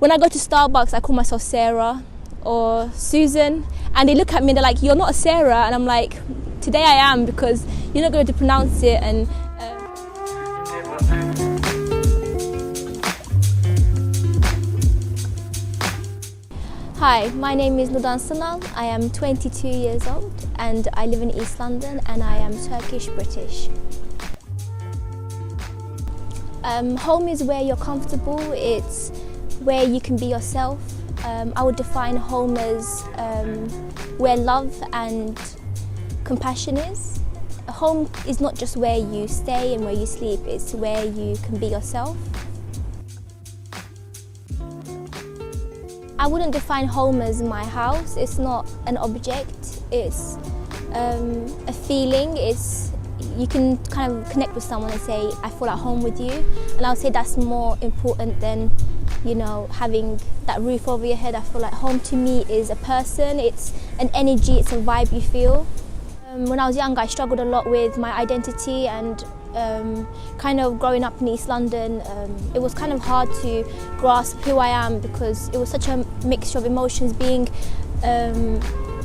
When I go to Starbucks, I call myself Sarah or Susan, and they look at me and they're like, "You're not a Sarah," and I'm like, "Today I am, because you're not going to pronounce it." And Hi, my name is Nurdan Sinal. I am 22 years old and I live in East London, and I am Turkish British. Home is where you're comfortable, it's where you can be yourself. I would define home as where love and compassion is. Home is not just where you stay and where you sleep, it's where you can be yourself. I wouldn't define home as my house. It's not an object, it's a feeling. You can kind of connect with someone and say, I feel at home with you. And I would say that's more important than, you know, having that roof over your head. I feel like home to me is a person, it's an energy, it's a vibe you feel. When I was young, I struggled a lot with my identity, and kind of growing up in East London, it was kind of hard to grasp who I am, because it was such a mixture of emotions, being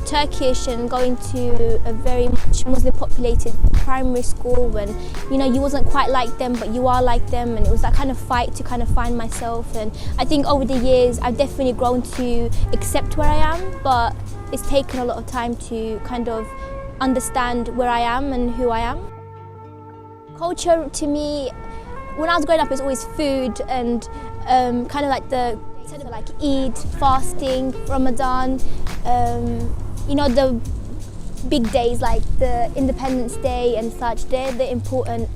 Turkish and going to a very much Muslim populated primary school, when you wasn't quite like them but you are like them, and it was that kind of fight to kind of find myself. And I think over the years I've definitely grown to accept where I am, but it's taken a lot of time to kind of understand where I am and who I am. Culture to me, when I was growing up, it's always food and kind of like the like Eid, fasting, Ramadan, the big days like the Independence Day and such. They're the important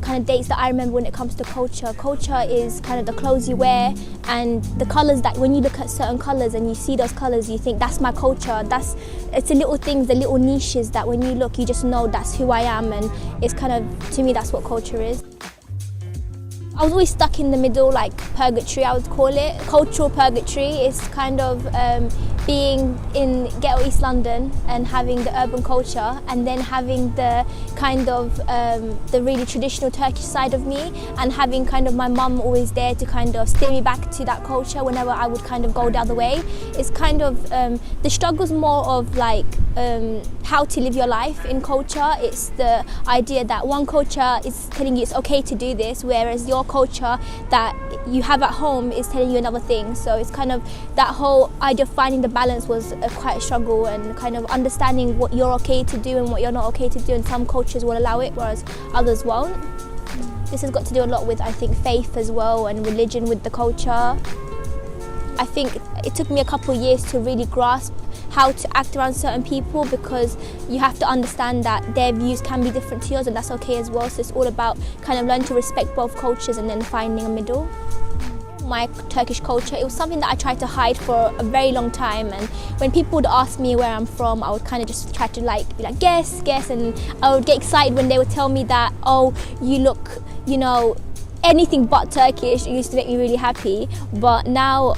kind of dates that I remember when it comes to culture. Culture is kind of the clothes you wear and the colours that when you look at certain colours and you see those colours, you think that's my culture. It's the little things, the little niches that when you look, you just know that's who I am, and it's kind of, to me, that's what culture is. I was always stuck in the middle, like purgatory, I would call it. Cultural purgatory is kind of being in ghetto East London and having the urban culture, and then having the kind of the really traditional Turkish side of me, and having kind of my mum always there to kind of steer me back to that culture whenever I would kind of go the other way. It's kind of, the struggle's more of like how to live your life in culture. It's the idea that one culture is telling you it's okay to do this, whereas your culture that you have at home is telling you another thing. So it's kind of that whole idea of finding the balance was quite a struggle, and kind of understanding what you're okay to do and what you're not okay to do, and some cultures will allow it whereas others won't. This has got to do a lot with, I think, faith as well, and religion with the culture. I think it took me a couple of years to really grasp how to act around certain people, because you have to understand that their views can be different to yours, and that's okay as well. So it's all about kind of learning to respect both cultures and then finding a middle. My Turkish culture, it was something that I tried to hide for a very long time, and when people would ask me where I'm from, I would kind of just try to be like guess, and I would get excited when they would tell me that, oh, you look, anything but Turkish. It used to make me really happy, but now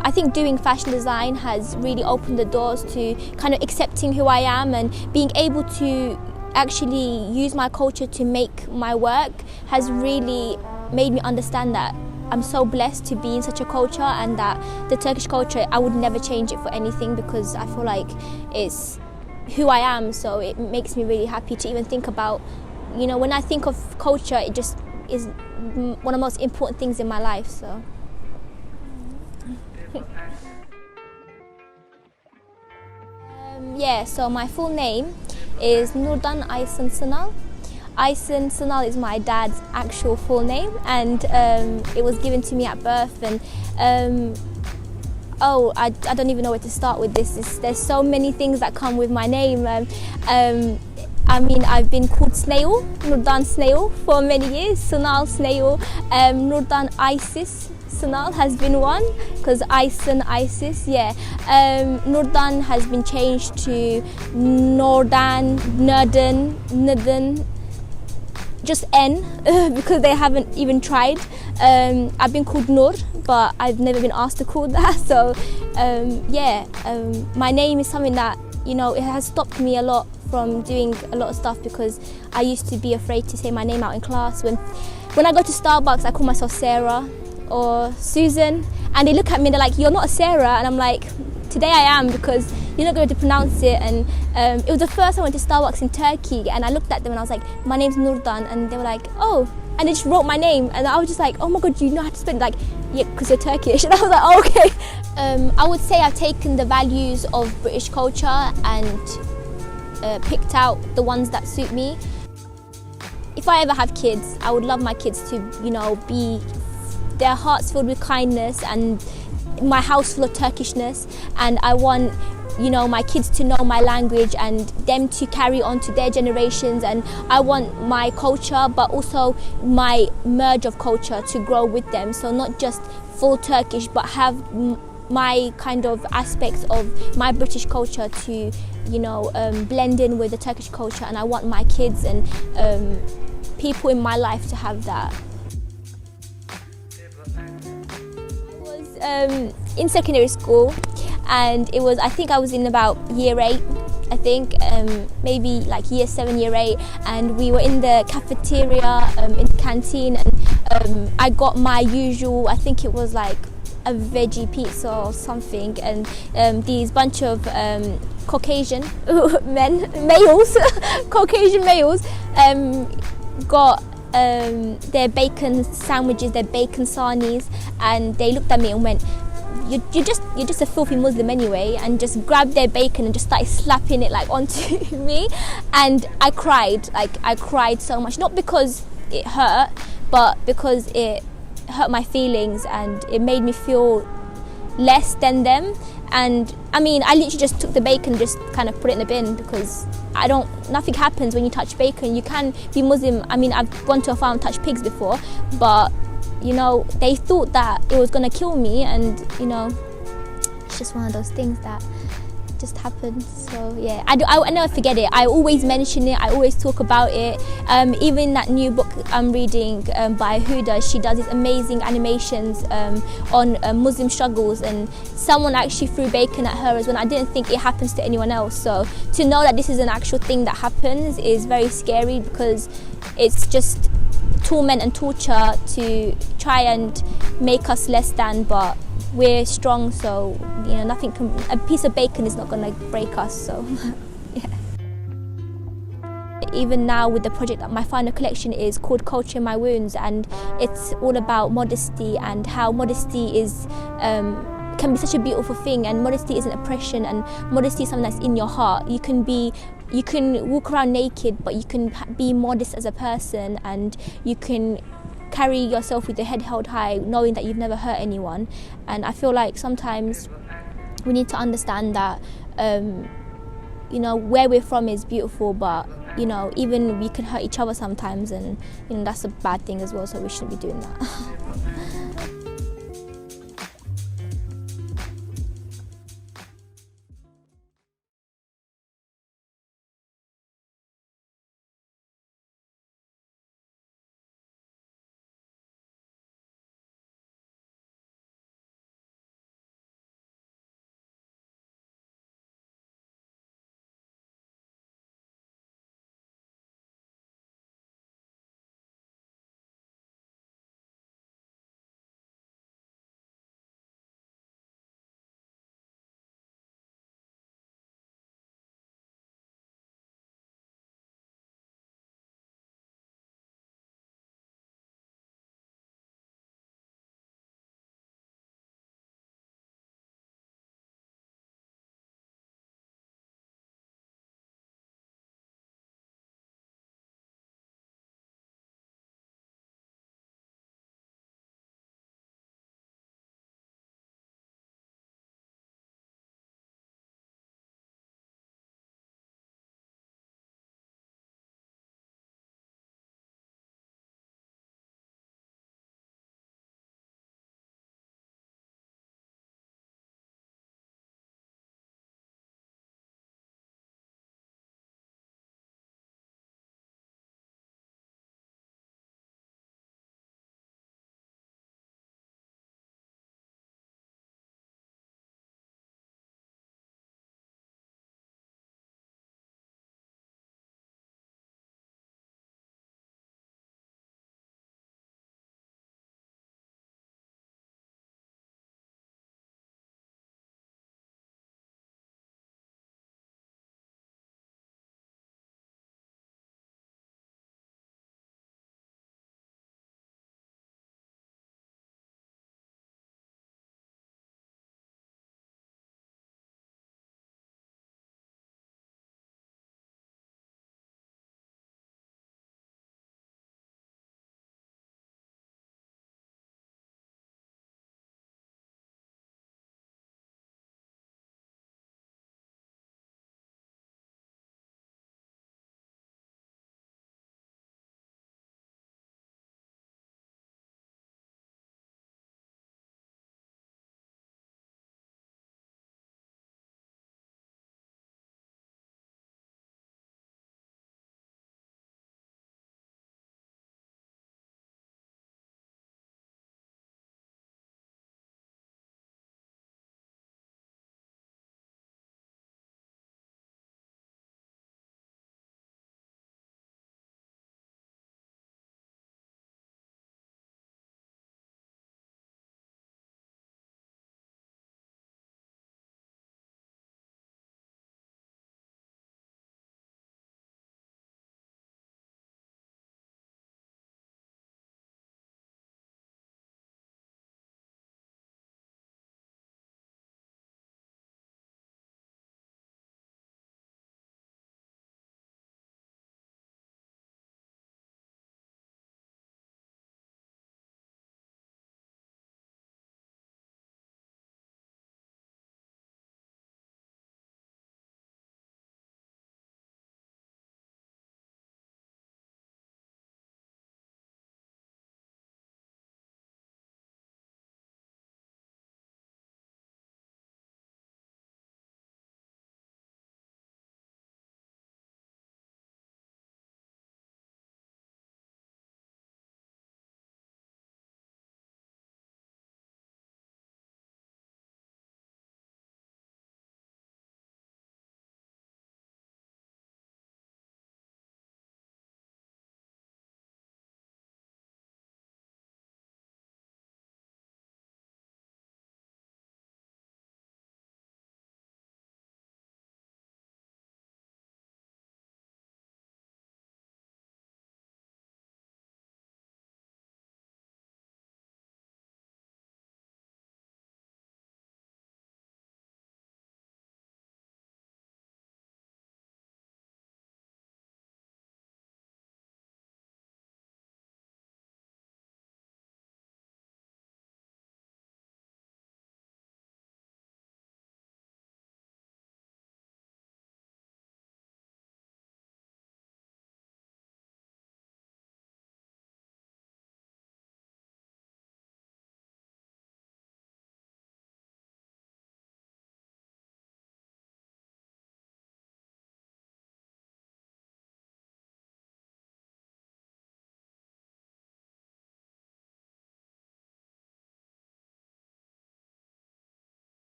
I think doing fashion design has really opened the doors to kind of accepting who I am, and being able to actually use my culture to make my work has really made me understand that I'm so blessed to be in such a culture, and that the Turkish culture, I would never change it for anything, because I feel like it's who I am. So it makes me really happy to even think about, when I think of culture, it just is one of the most important things in my life. So. So my full name is Nurdan Sinal. Sinal is my dad's actual full name, and it was given to me at birth. And I don't even know where to start with this. There's so many things that come with my name. I've been called Snail, Nurdan Snail, for many years. Sinal Snail, Nurdan Isis Sinal has been one, because Isis, yeah. Nurdan has been changed to Nurdan, just N, because they haven't even tried. I've been called Nur, but I've never been asked to call that. So my name is something that, it has stopped me a lot from doing a lot of stuff, because I used to be afraid to say my name out in class. When I go to Starbucks, I call myself Sarah or Susan, and they look at me and they're like, "You're not a Sarah," and I'm like, "Today I am, because you're not going to pronounce it." And it was the first time I went to Starbucks in Turkey, and I looked at them and I was like, "My name's Nurdan," and they were like, "Oh," and they just wrote my name, and I was just like, "Oh my God, you know how to spell it?" Like, "Yeah, because you're Turkish," and I was like, "Oh, okay." I would say I've taken the values of British culture and picked out the ones that suit me. If I ever have kids, I would love my kids to, be their hearts filled with kindness and my house full of Turkishness, and I want my kids to know my language and them to carry on to their generations, and I want my culture but also my merge of culture to grow with them, so not just full Turkish but have my kind of aspects of my British culture to blend in with the Turkish culture, and I want my kids and people in my life to have that. I was in secondary school, and I think I was in about year 8, I think, maybe like year 7, year 8, and we were in the cafeteria, in the canteen, and I got my usual, I think it was like a veggie pizza or something, and these bunch of Caucasian males, Caucasian males, got their bacon sandwiches, their bacon sarnies, and they looked at me and went, you're just a filthy Muslim anyway, and just grabbed their bacon and just started slapping it like onto me, and I cried so much, not because it hurt, but because it hurt my feelings and it made me feel less than them. And I mean, I literally just took the bacon, just kind of put it in the bin, because nothing happens when you touch bacon. You can be Muslim. I mean, I've gone to a farm and touched pigs before, but they thought that it was gonna kill me, and it's just one of those things that just happened. So yeah, I never forget it. I always mention it, I always talk about it. Even that new book I'm reading by Huda, she does these amazing animations on Muslim struggles, and someone actually threw bacon at her as well. I didn't think it happens to anyone else, so to know that this is an actual thing that happens is very scary, because it's just torment and torture to try and make us less than, but we're strong, so nothing can, a piece of bacon is not going to break us, so yeah. Even now with the project, my final collection is called Culture in My Wounds, and it's all about modesty and how modesty is can be such a beautiful thing, and modesty isn't oppression, and modesty is something that's in your heart. You can walk around naked, but you can be modest as a person, and you can carry yourself with your head held high, knowing that you've never hurt anyone. And I feel like sometimes we need to understand that where we're from is beautiful, but even we can hurt each other sometimes, and that's a bad thing as well, so we shouldn't be doing that.